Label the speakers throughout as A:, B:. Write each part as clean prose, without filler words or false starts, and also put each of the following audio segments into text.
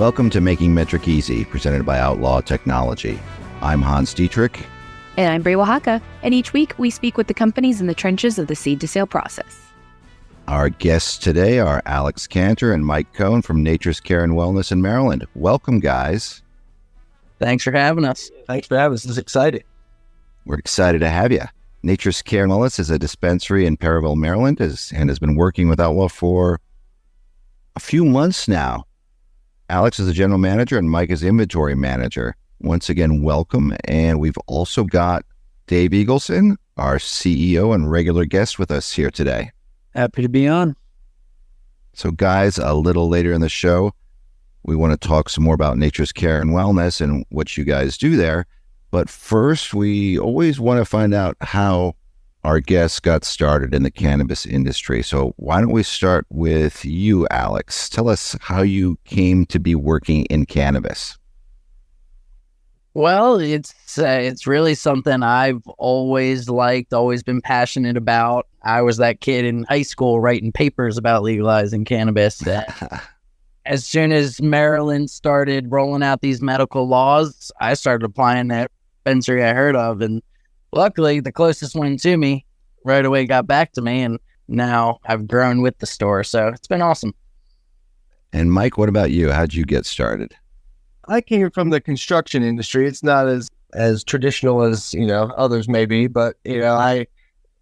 A: Welcome to Making Metrc Easy, presented by Outlaw Technology. I'm Hans Dietrich.
B: And I'm Bray Oaxaca. And each week we speak with the companies in the trenches of the seed to sale process.
A: Our guests today are Alex Cantor and Mike Cohn from Nature's Care and Wellness in Maryland. Welcome, guys.
C: Thanks for having us.
D: Thanks for having us. This is exciting.
A: We're excited to have you. Nature's Care and Wellness is a dispensary in Perryville, Maryland, and has been working with Outlaw for a few months now. Alex is the general manager and Mike is inventory manager. Once again, welcome. And we've also got Dave Eagleson, our CEO and regular guest with us here today.
C: Happy to be on.
A: So guys, a little later in the show, we want to talk some more about Nature's Care and Wellness and what you guys do there. But first, we always want to find out how our guests got started in the cannabis industry. So why don't we start with you, Alex? Tell us how you came to be working in cannabis.
C: Well, it's really something I've always liked, always been passionate about. I was that kid in high school writing papers about legalizing cannabis. As soon as Maryland started rolling out these medical laws, I started applying that dispensary I heard of, and luckily, the closest one to me right away got back to me, and now I've grown with the store, so it's been awesome.
A: And Mike, what about you? How'd you get started?
D: I came from the construction industry. It's not as traditional as, others may be, but, I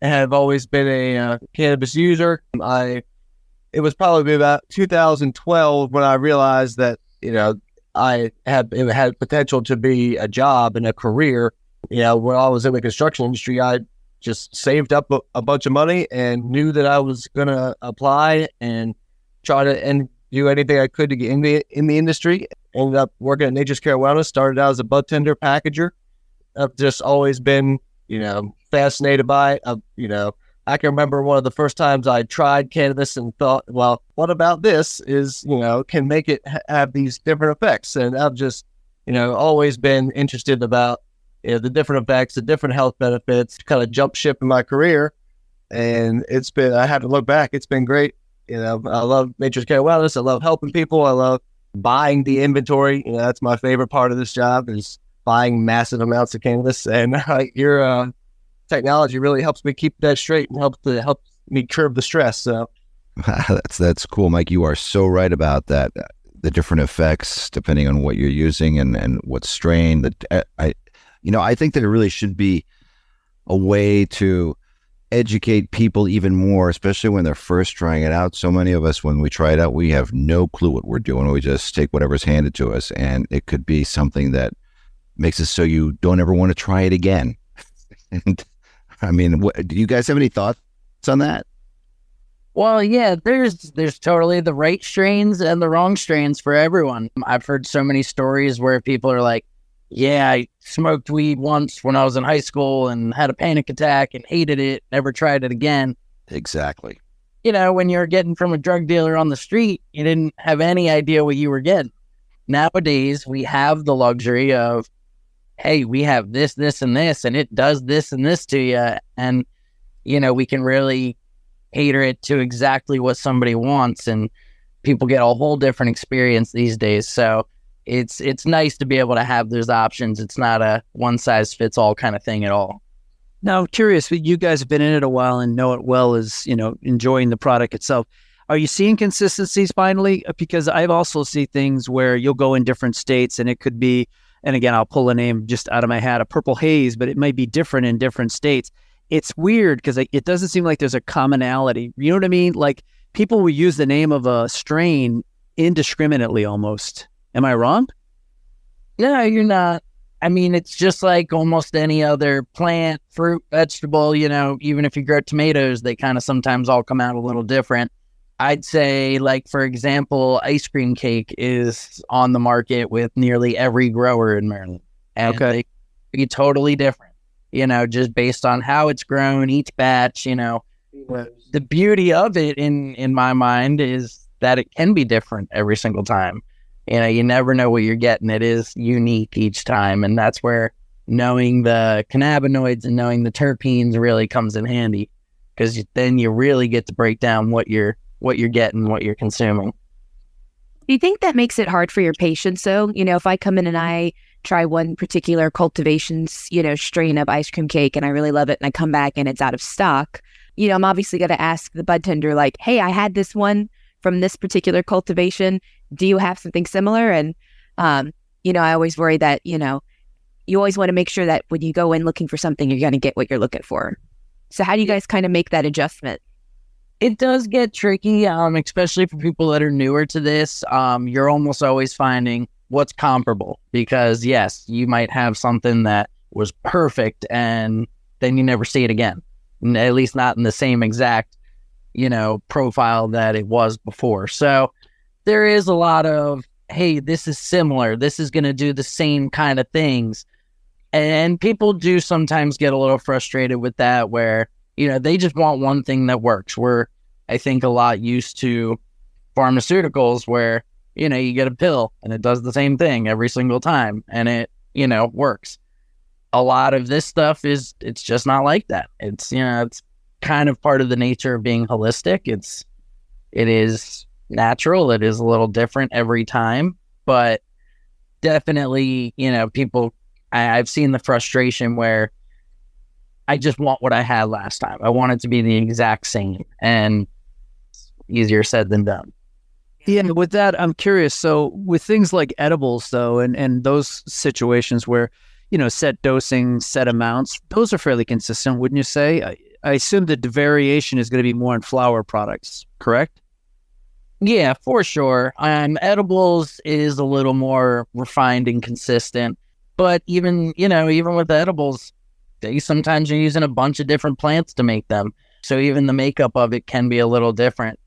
D: have always been a cannabis user. It was probably about 2012 when I realized that, it had potential to be a job and a career. When I was in the construction industry, I just saved up a bunch of money and knew that I was going to apply and try to and do anything I could to get in the industry. Ended up working at Nature's Care and Wellness, started out as a bud tender packager. I've just always been, fascinated by it. I can remember one of the first times I tried cannabis and thought, well, what about this is, can make it have these different effects. And I've just, always been interested about the different effects, the different health benefits, kind of jump ship in my career. And I had to look back. It's been great. I love Nature's Care and Wellness. I love helping people. I love buying the inventory. That's my favorite part of this job is buying massive amounts of cannabis. And your technology really helps me keep that straight and helps me curb the stress. So
A: that's cool, Mike. You are so right about that. The different effects depending on what you're using and what strain. I think that it really should be a way to educate people even more, especially when they're first trying it out. So many of us, when we try it out, we have no clue what we're doing. We just take whatever's handed to us, and it could be something that makes it so you don't ever want to try it again. And I mean, do you guys have any thoughts on that?
C: Well, yeah, there's totally the right strains and the wrong strains for everyone. I've heard so many stories where people are like, yeah, I smoked weed once when I was in high school and had a panic attack and hated it, never tried it again.
A: Exactly.
C: When you're getting from a drug dealer on the street, you didn't have any idea what you were getting. Nowadays, we have the luxury of, hey, we have this, this, and this, and it does this and this to you. And, we can really cater it to exactly what somebody wants. And people get a whole different experience these days. So it's nice to be able to have those options. It's not a one-size-fits-all kind of thing at all.
E: Now, I'm curious, you guys have been in it a while and know it well as, enjoying the product itself. Are you seeing consistencies finally? Because I've also seen things where you'll go in different states and it could be, and again, I'll pull a name just out of my hat, a purple haze, but it might be different in different states. It's weird because it doesn't seem like there's a commonality. You know what I mean? Like people will use the name of a strain indiscriminately almost. Am I wrong?
C: No, you're not. I mean, it's just like almost any other plant, fruit, vegetable, even if you grow tomatoes, they kind of sometimes all come out a little different. I'd say, like, for example, ice cream cake is on the market with nearly every grower in Maryland. And they be totally different, just based on how it's grown, each batch, The beauty of it, in my mind, is that it can be different every single time. You never know what you're getting. It is unique each time. And that's where knowing the cannabinoids and knowing the terpenes really comes in handy, because then you really get to break down what you're getting, what you're consuming.
B: Do you think that makes it hard for your patients though? If I come in and I try one particular cultivation's, strain of ice cream cake and I really love it and I come back and it's out of stock, I'm obviously going to ask the bud tender like, hey, I had this one from this particular cultivation. Do you have something similar? And, I always worry that, you always want to make sure that when you go in looking for something, you're going to get what you're looking for. So how do you guys kind of make that adjustment?
C: It does get tricky, especially for people that are newer to this. You're almost always finding what's comparable because, yes, you might have something that was perfect and then you never see it again, at least not in the same exact, profile that it was before. So there is a lot of, hey, this is similar. This is going to do the same kind of things. And people do sometimes get a little frustrated with that where, they just want one thing that works. We're, I think, a lot used to pharmaceuticals where, you get a pill and it does the same thing every single time and it, works. A lot of this stuff it's just not like that. It's, it's kind of part of the nature of being holistic. It is natural. It is a little different every time, but definitely, people, I've seen the frustration where I just want what I had last time. I want it to be the exact same, and it's easier said than done.
E: Yeah, with that, I'm curious. So with things like edibles, though, and those situations where, set dosing, set amounts, those are fairly consistent, wouldn't you say? I assume that the variation is going to be more in flower products, correct?
C: Yeah, for sure. Edibles is a little more refined and consistent. But even with edibles, sometimes you're using a bunch of different plants to make them. So even the makeup of it can be a little different.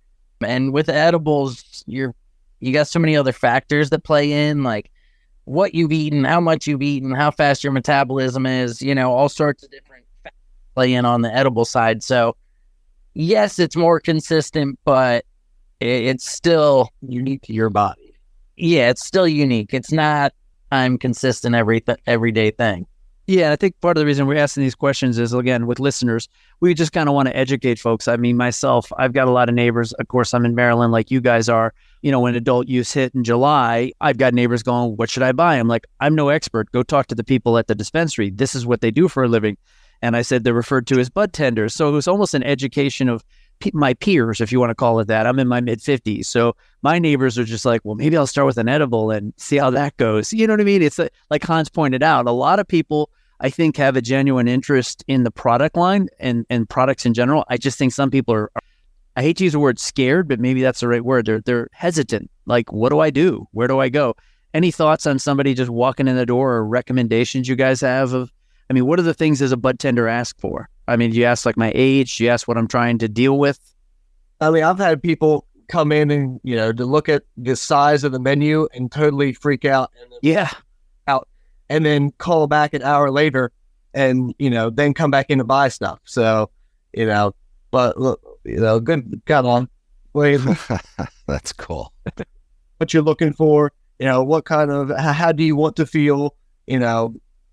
C: And with edibles, you got so many other factors that play in, like what you've eaten, how much you've eaten, how fast your metabolism is, all sorts of different factors play in on the edible side. So yes, it's more consistent, but it's still unique to your body. Yeah, it's still unique. It's not I'm consistent everyday thing.
E: Yeah, I think part of the reason we're asking these questions is, again, with listeners, we just kind of want to educate folks. I mean, myself, I've got a lot of neighbors. Of course, I'm in Maryland like you guys are. When adult use hit in July, I've got neighbors going, what should I buy? I'm like, I'm no expert. Go talk to the people at the dispensary. This is what they do for a living. And I said they're referred to as bud tenders. So it was almost an education of my peers, if you want to call it that. I'm in my mid-50s. So my neighbors are just like, well, maybe I'll start with an edible and see how that goes. You know what I mean? It's like Hans pointed out, a lot of people, I think, have a genuine interest in the product line and products in general. I just think some people are, I hate to use the word scared, but maybe that's the right word. They're hesitant. Like, what do I do? Where do I go? Any thoughts on somebody just walking in the door or recommendations you guys have of, what are the things does a bud tender ask for? Do you ask like my age? Do you ask what I'm trying to deal with?
D: I've had people come in and, to look at the size of the menu and totally freak out. And
E: then
D: out and then call back an hour later and, then come back in to buy stuff. So, but look, good, got on. Wait,
A: that's cool.
D: What you're looking for, what kind of, how do you want to feel, are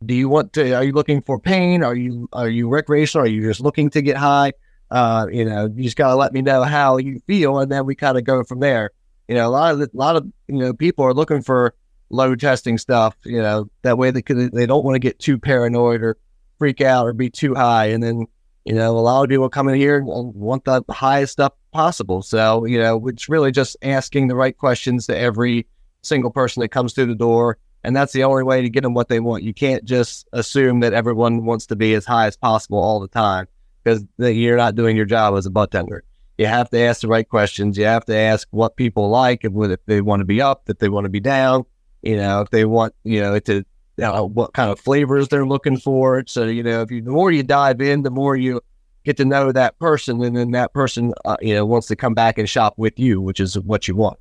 D: you looking for pain? Are you recreational? Are you just looking to get high? You just gotta let me know how you feel, and then we kind of go from there. A lot of people are looking for load testing stuff. That way they don't want to get too paranoid or freak out or be too high. And then a lot of people come in here and want the highest stuff possible. So it's really just asking the right questions to every single person that comes through the door. And that's the only way to get them what they want. You can't just assume that everyone wants to be as high as possible all the time, because you're not doing your job as a bud tender. You have to ask the right questions. You have to ask what people like, if they want to be up, if they want to be down, if they want, what kind of flavors they're looking for. So, the more you dive in, the more you get to know that person. And then that person, wants to come back and shop with you, which is what you want.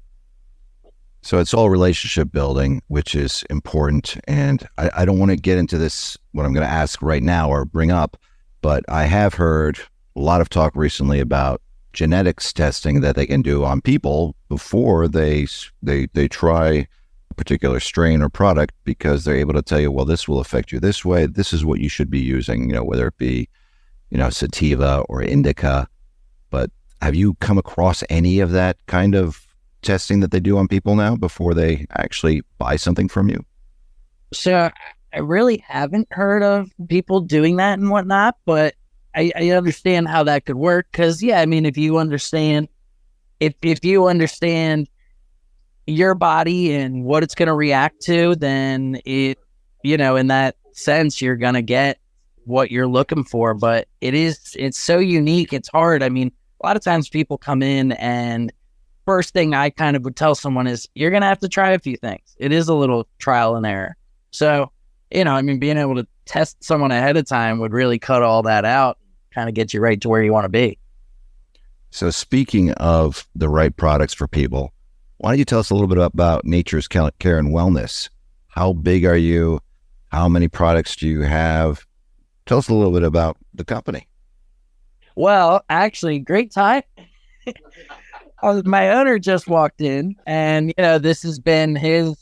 A: So it's all relationship building, which is important. And I don't want to get into this, what I'm going to ask right now or bring up, but I have heard a lot of talk recently about genetics testing that they can do on people before they try a particular strain or product, because they're able to tell you, well, this will affect you this way. This is what you should be using, whether it be, sativa or indica. But have you come across any of that kind of testing that they do on people now before they actually buy something from you?
C: So I really haven't heard of people doing that and whatnot, but I understand how that could work. Because yeah, I mean, if you understand your body and what it's going to react to, then it, in that sense, you're going to get what you're looking for. But it's so unique. It's hard. I mean, a lot of times people come in, and first thing I kind of would tell someone is you're going to have to try a few things. It is a little trial and error. So, I mean, being able to test someone ahead of time would really cut all that out, kind of get you right to where you want to be.
A: So speaking of the right products for people, why don't you tell us a little bit about Nature's Care and Wellness? How big are you? How many products do you have? Tell us a little bit about the company.
C: Well, actually, great time. My owner just walked in, and, this has been his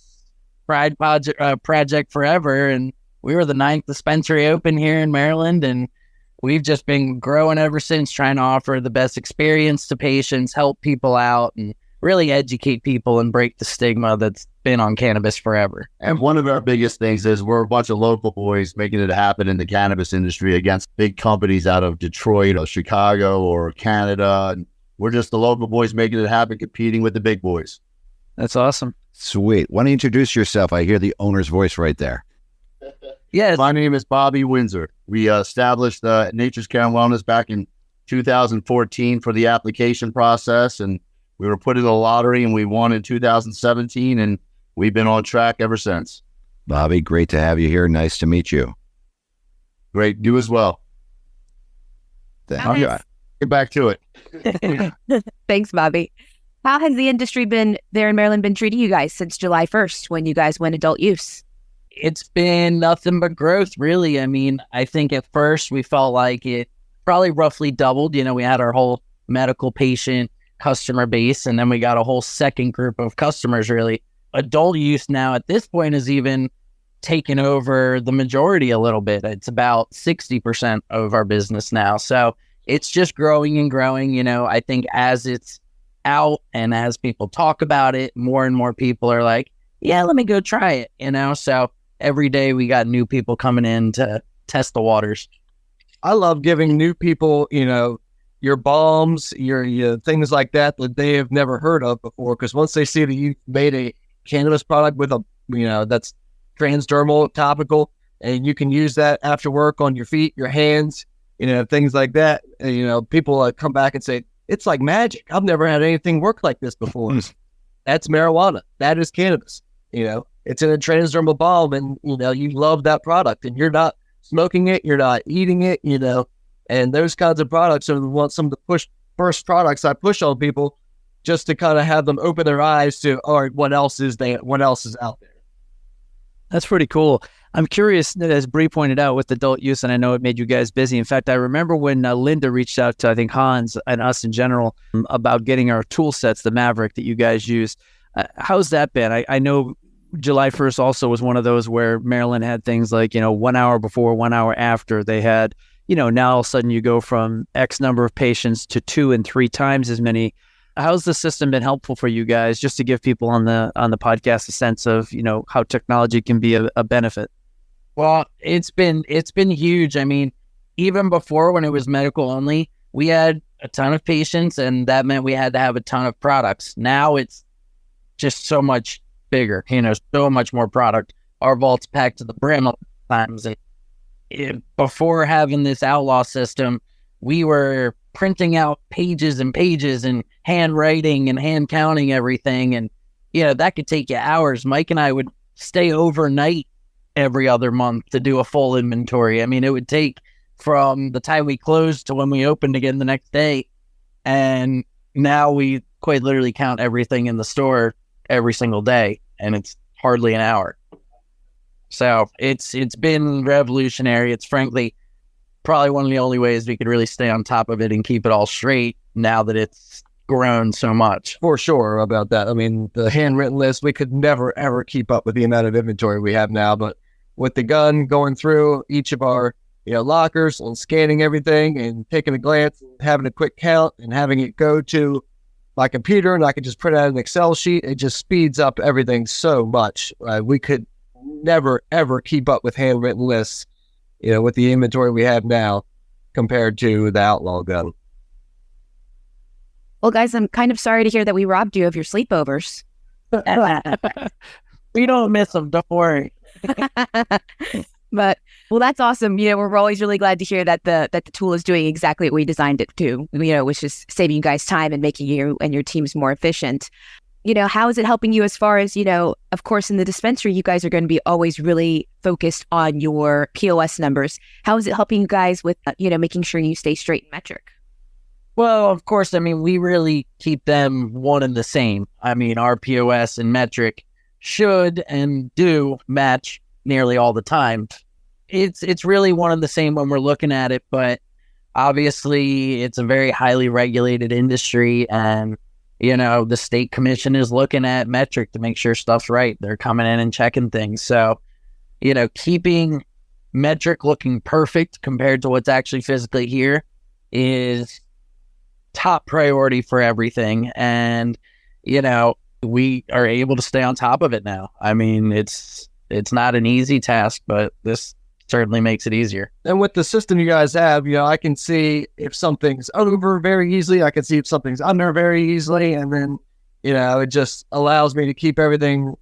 C: pride project forever. And we were the 9th dispensary open here in Maryland, and we've just been growing ever since, trying to offer the best experience to patients, help people out, and really educate people and break the stigma that's been on cannabis forever.
F: And one of our biggest things is we're a bunch of local boys making it happen in the cannabis industry against big companies out of Detroit or Chicago or Canada. And we're just the local boys making it happen, competing with the big boys.
E: That's awesome.
A: Sweet. Why don't you introduce yourself? I hear the owner's voice right there.
C: Yes.
F: My name is Bobby Windsor. We established Nature's Care and Wellness back in 2014 for the application process, and we were put in the lottery, and we won in 2017, and we've been on track ever since.
A: Bobby, great to have you here. Nice to meet you.
F: Great. You as well.
A: Thank you.
F: Get back to it.
B: Thanks, Bobby. How has the industry been there in Maryland been treating you guys since July 1st when you guys went adult use?
C: It's been nothing but growth, really. I mean, I think at first we felt like it probably roughly doubled. We had our whole medical patient customer base, and then we got a whole second group of customers, really. Adult use now at this point is even taken over the majority a little bit. It's about 60% of our business now. So it's just growing and growing. I think as it's out and as people talk about it, more and more people are like, yeah, let me go try it, So every day we got new people coming in to test the waters.
D: I love giving new people, your balms, your things like that they have never heard of before. Because once they see that you made a cannabis product with that's transdermal, topical, and you can use that after work on your feet, your hands, things like that. People come back and say, it's like magic. I've never had anything work like this before. That's marijuana. That is cannabis. It's in a transdermal balm, and, you love that product, and you're not smoking it, you're not eating it, and those kinds of products are some of the first products I push on people just to kind of have them open their eyes to, all right, what else is out there?
E: That's pretty cool. I'm curious, as Bree pointed out, with adult use, and I know it made you guys busy. In fact, I remember when Linda reached out to, I think, Hans and us in general about getting our tool sets, the Metrc that you guys use. How's that been? I know July 1st also was one of those where Maryland had things like, 1 hour before, 1 hour after. They had, now all of a sudden you go from X number of patients to 2 and 3 times as many. How's the system been helpful for you guys, just to give people on the podcast a sense of, how technology can be a benefit?
C: Well, it's been huge. I mean, even before, when it was medical only, we had a ton of patients, and that meant we had to have a ton of products. Now it's just so much bigger, so much more product. Our vault's packed to the brim times. And before having this Outlaw system, we were printing out pages and pages and handwriting and hand counting everything. And, that could take you hours. Mike and I would stay overnight every other month to do a full inventory. I mean, it would take from the time we closed to when we opened again the next day. And now we quite literally count everything in the store every single day, and it's hardly an hour. So it's been revolutionary. It's frankly probably one of the only ways we could really stay on top of it and keep it all straight now that it's grown so much.
D: For sure about that. I mean, the handwritten list, we could never, ever keep up with the amount of inventory we have now. But with the gun going through each of our lockers and scanning everything and taking a glance and having a quick count and having it go to my computer and I could just print out an Excel sheet. It just speeds up everything so much. We could never, ever keep up with handwritten lists, with the inventory we have now compared to the Outlaw gun.
B: Well, guys, I'm kind of sorry to hear that we robbed you of your sleepovers.
C: We don't miss them. Don't worry.
B: But well, that's awesome. We're always really glad to hear that the tool is doing exactly what we designed it to. Which is saving you guys time and making you and your teams more efficient. How is it helping you as far as of course, in the dispensary, you guys are going to be always really focused on your POS numbers. How is it helping you guys with making sure you stay straight in Metrc?
C: Well, of course, we really keep them one and the same. Our POS and Metrc should and do match nearly all the time. It's really one and the same when we're looking at it, but obviously it's a very highly regulated industry, and the state commission is looking at Metrc to make sure stuff's right. They're coming in and checking things. So, keeping Metrc looking perfect compared to what's actually physically here is top priority for everything. And, we are able to stay on top of it now. It's not an easy task, but this certainly makes it easier.
D: And with the system you guys have, I can see if something's over very easily. I can see if something's under very easily. And then, it just allows me to keep everything,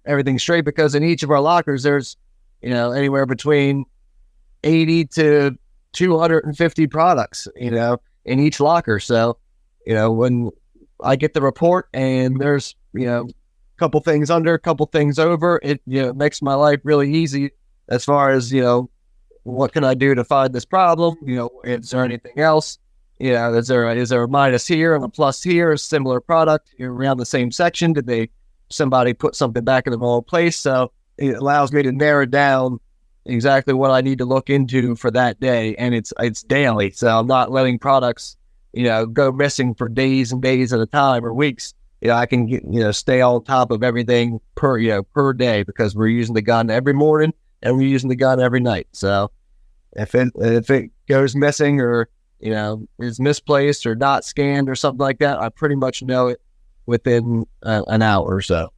D: everything straight, because in each of our lockers, there's, anywhere between 80 to 250 products, in each locker. So, when I get the report and there's, couple things under, couple things over, it makes my life really easy as far as what can I do to find this problem. Is there anything else? Is there a minus here and a plus here, a similar product around the same section? Did somebody put something back in the wrong place? So it allows me to narrow down exactly what I need to look into for that day, and it's daily. So I'm not letting products go missing for days and days at a time or weeks. I can stay on top of everything per day, because we're using the gun every morning and we're using the gun every night. So if it goes missing or is misplaced or not scanned or something like that, I pretty much know it within an hour or so.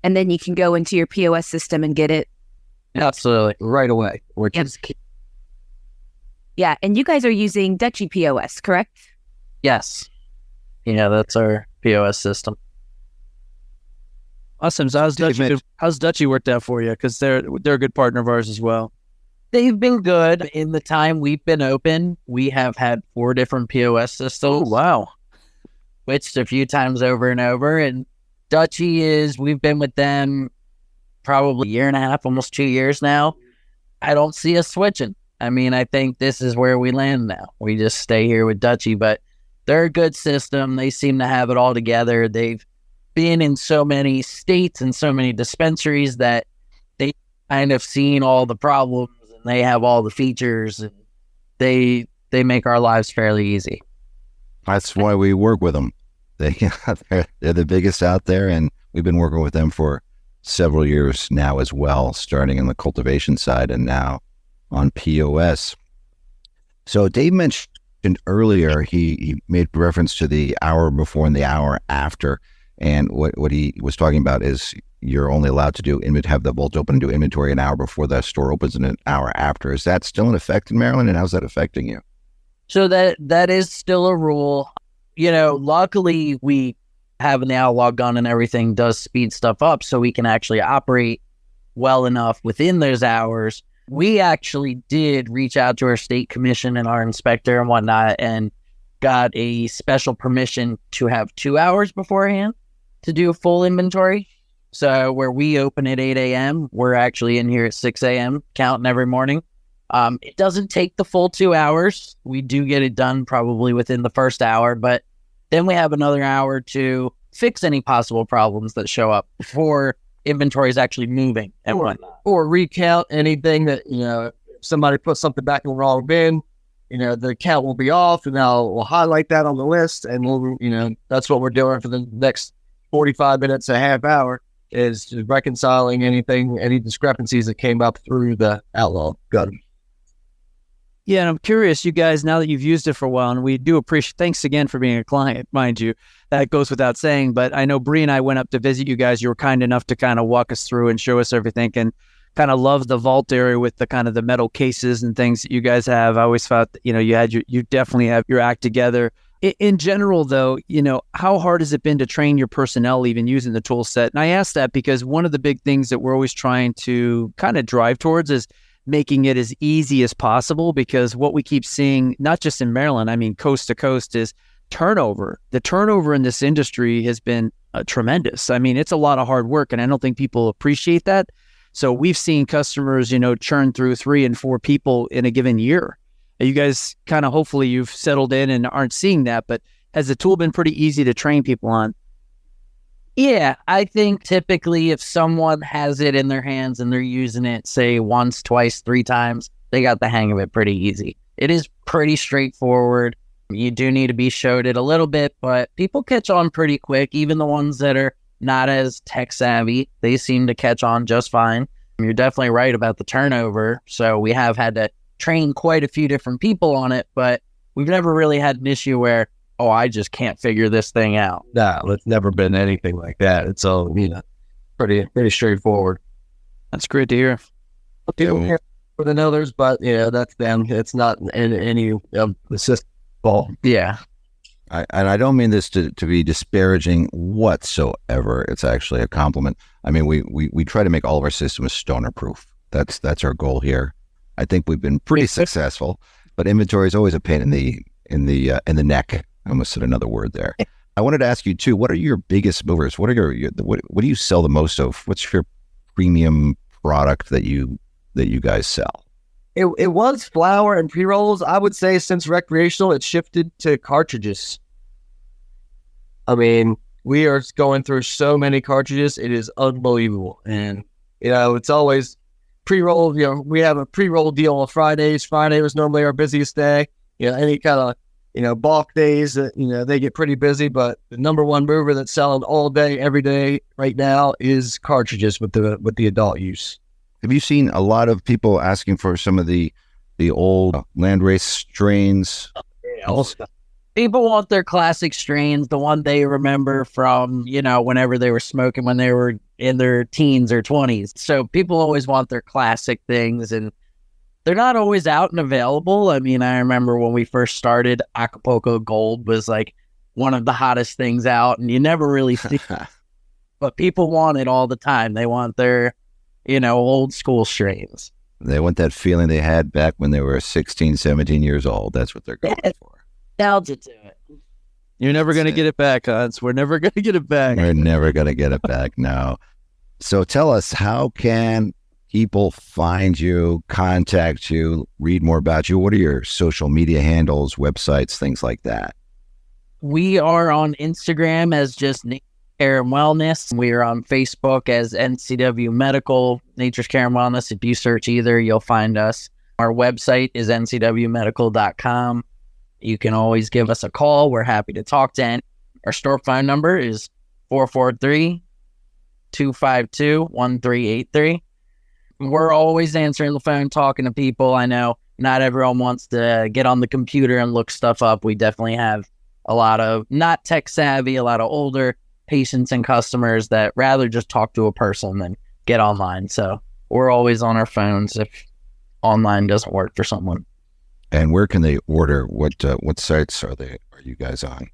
B: And then you can go into your POS system and get it
C: absolutely
D: right away. Which
B: Yep.
D: is key.
B: Yeah, and you guys are using Dutchie POS, correct?
C: Yes. That's our POS system.
E: Awesome. So how's Dutchie worked out for you? Because they're a good partner of ours as well.
C: They've been good. In the time we've been open, we have had 4 different POS systems.
E: Oh, wow.
C: Switched a few times over and over. And Dutchie we've been with them probably a year and a half, almost 2 years now. I don't see us switching. I think this is where we land now. We just stay here with Dutchie, but they're a good system. They seem to have it all together. They've been in so many states and so many dispensaries that they kind of seen all the problems, and they have all the features, and they make our lives fairly easy.
A: That's why we work with them. They're the biggest out there, and we've been working with them for several years now as well, starting in the cultivation side and now on POS. So Dave mentioned earlier, he made reference to the hour before and the hour after. And what he was talking about is you're only allowed to have the vault open and do inventory an hour before the store opens and an hour after. Is that still in effect in Maryland, and how's that affecting you?
C: So that is still a rule. Luckily we having the Outlaw gun and everything does speed stuff up, so we can actually operate well enough within those hours. We actually did reach out to our state commission and our inspector and whatnot, and got a special permission to have 2 hours beforehand to do a full inventory. So where we open at 8 a.m., we're actually in here at 6 a.m. counting every morning. It doesn't take the full 2 hours. We do get it done probably within the first hour, but then we have another hour to fix any possible problems that show up before inventory is actually moving and whatnot.
D: Or recount anything that, if somebody put something back in the wrong bin, the count will be off, and we'll highlight that on the list, and we'll, that's what we're doing for the next 45 minutes, a half hour, is just reconciling any discrepancies that came up through the Outlaw gun.
E: Yeah, and I'm curious, you guys, now that you've used it for a while, and we do appreciate, thanks again for being a client, mind you, that goes without saying, but I know Bree and I went up to visit you guys. You were kind enough to kind of walk us through and show us everything, and kind of love the vault area with the kind of the metal cases and things that you guys have. I always thought that, you definitely have your act together. In general, though, how hard has it been to train your personnel even using the tool set? And I ask that because one of the big things that we're always trying to kind of drive towards is making it as easy as possible, because what we keep seeing, not just in Maryland, I mean, coast to coast, is turnover. The turnover in this industry has been tremendous. I mean, it's a lot of hard work, and I don't think people appreciate that. So we've seen customers, churn through 3 and 4 people in a given year. You guys kind of, hopefully you've settled in and aren't seeing that, but has the tool been pretty easy to train people on?
C: Yeah, I think typically if someone has it in their hands and they're using it, say once, twice, 3 times, they got the hang of it pretty easy. It is pretty straightforward. You do need to be showed it a little bit, but people catch on pretty quick. Even the ones that are not as tech savvy, they seem to catch on just fine. You're definitely right about the turnover. So we have had to train quite a few different people on it, but we've never really had an issue where, oh, I just can't figure this thing out.
D: No, it's never been anything like that. It's all, pretty straightforward.
E: That's great to hear.
D: People care more than others, but that's them. It's not any of the system fault.
C: Yeah.
A: And I don't mean this to be disparaging whatsoever. It's actually a compliment. I mean, we try to make all of our systems stoner proof. That's our goal here. I think we've been pretty successful, but inventory is always a pain in the neck. I almost said another word there. I wanted to ask you too, what are your biggest movers? What are what do you sell the most of? What's your premium product that you guys sell?
D: It was flower and pre-rolls. I would say since recreational, it shifted to cartridges. I mean, we are going through so many cartridges. It is unbelievable. And, it's always pre-roll. We have a pre-roll deal on Fridays. Friday was normally our busiest day. Any kind of, bulk days that, they get pretty busy. But the number one mover that's selling all day, every day right now is cartridges with the adult use.
A: Have you seen a lot of people asking for some of the old landrace strains?
C: People want their classic strains, the one they remember from, whenever they were smoking when they were in their teens or 20s. So people always want their classic things, and they're not always out and available. I mean, I remember when we first started, Acapulco Gold was like one of the hottest things out, and you never really see it. But people want it all the time. They want their old school strains.
A: They want that feeling they had back when they were 16, 17 years old. That's what they're going for.
C: Nostalgia to it.
E: You're never going to get it back, Hans. We're never going to get it back.
A: We're never going to get it back, no. So tell us, how can people find you, contact you, read more about you? What are your social media handles, websites, things like that?
C: We are on Instagram as just Care and Wellness. We are on Facebook as NCW Medical, Nature's Care and Wellness. If you search either, you'll find us. Our website is ncwmedical.com. You can always give us a call. We're happy to talk to any. Our store phone number is 443-252-1383. We're always answering the phone, talking to people. I know not everyone wants to get on the computer and look stuff up. We definitely have a lot of not tech savvy, a lot of older patients and customers that rather just talk to a person than get online. So we're always on our phones if online doesn't work for someone.
A: And where can they order? What sites are you guys on?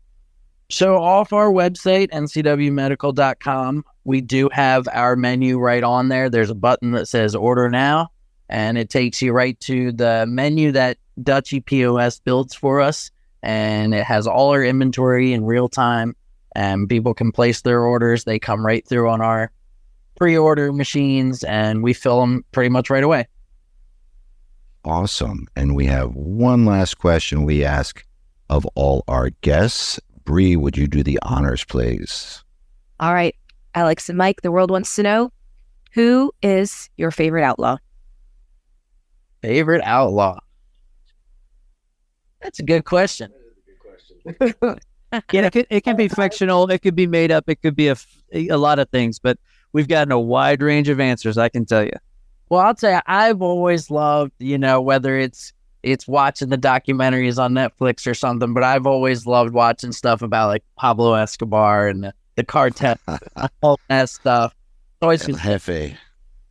C: So off our website, ncwmedical.com, we do have our menu right on there. There's a button that says order now, and it takes you right to the menu that Dutchy POS builds for us. And it has all our inventory in real time, and people can place their orders. They come right through on our pre-order machines, and we fill them pretty much right away.
A: Awesome. And we have one last question we ask of all our guests. Bree, would you do the honors, please?
B: All right, Alex and Mike, the world wants to know, who is your favorite outlaw?
C: Favorite outlaw? That's a good question.
E: Yeah, it can be fictional. It could be made up. It could be a lot of things, but we've gotten a wide range of answers, I can tell you.
C: Well, I'll tell you, I've always loved, whether it's it's watching the documentaries on Netflix or something, but I've always loved watching stuff about like Pablo Escobar and the cartel, all that stuff. Always
A: El Jefe.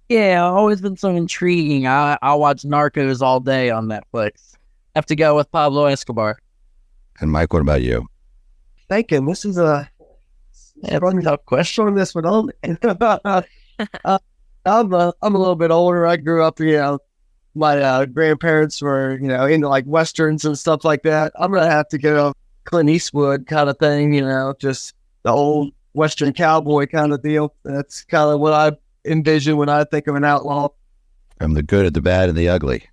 C: Yeah, always been so intriguing. I'll watch Narcos all day on Netflix. Have to go with Pablo Escobar.
A: And Mike, what about you?
D: Thinking this is a tough question on this one. I'm a little bit older. I grew up, my grandparents were, into like westerns and stuff like that. I'm gonna have to go Clint Eastwood kind of thing, just the old western cowboy kind of deal. That's kind of what I envision when I think of an outlaw.
A: From the good, the bad, and the ugly.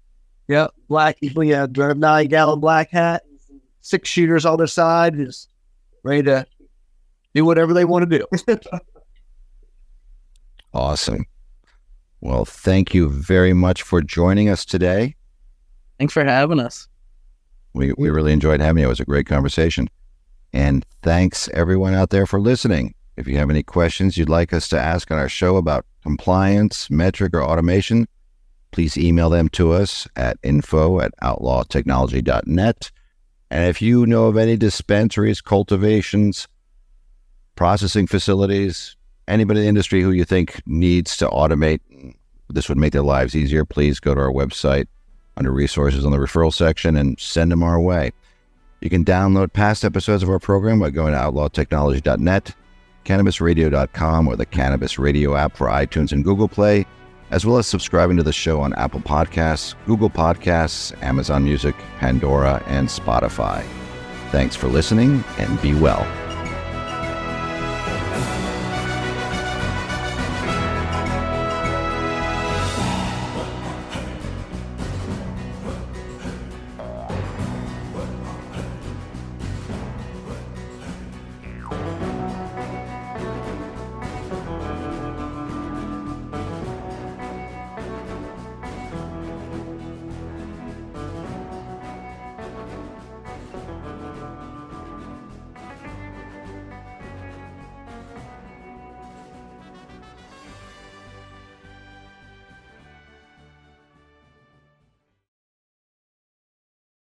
D: Yeah, black. Yeah, 9-gallon black hat, 6 shooters on their side, just ready to do whatever they want to do.
A: Awesome. Well, thank you very much for joining us today.
C: Thanks for having us.
A: We really enjoyed having you. It was a great conversation. And thanks everyone out there for listening. If you have any questions you'd like us to ask on our show about compliance, Metrc, or automation, please email them to us at info@outlawtechnology.net. And if you know of any dispensaries, cultivations, processing facilities, anybody in the industry who you think needs to automate, this would make their lives easier, please go to our website under resources on the referral section and send them our way. You can download past episodes of our program by going to outlawtechnology.net, cannabisradio.com, or the Cannabis Radio app for iTunes and Google Play, as well as subscribing to the show on Apple Podcasts, Google Podcasts, Amazon Music, Pandora, and Spotify. Thanks for listening, and be well.